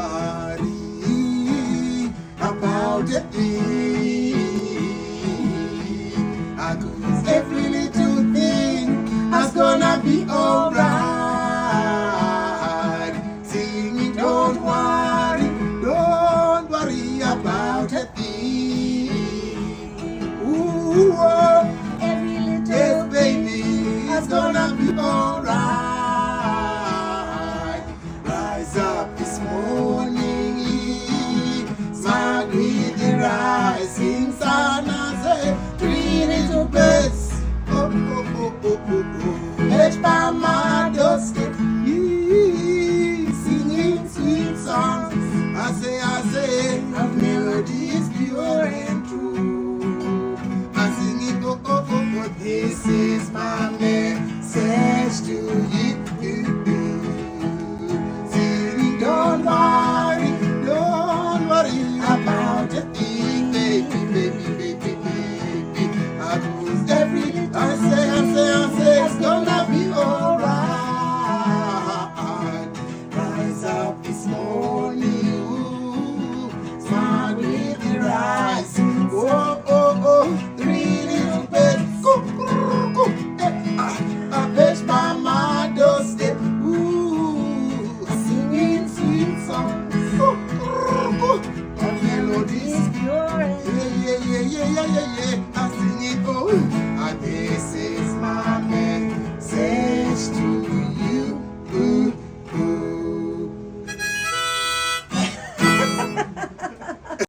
worry about a thing. Cause every little thing is gonna be alright. Singing, don't worry about a thing. Ooh, oh, Every little yes, baby, it's gonna be alright. Rise up this morning, smile with the rising sun, and say, three little birds, oh, oh, oh, oh, oh, oh, perched by my doorstep, singing sweet songs. I say, of melodies pure and true. I sing it, oh, oh, oh, oh, this is my message to you. Singing, don't worry about a thing, baby, baby, baby, baby. I cause every, I say, it's gonna be alright. Rise up this morning, smile with the rising. Oh, oh, oh, three little birds, go, I perch by my doorstep, ooh, singing sweet songs, of melodies, pure and yeah, yeah, yeah, yeah, yeah, yeah, yeah.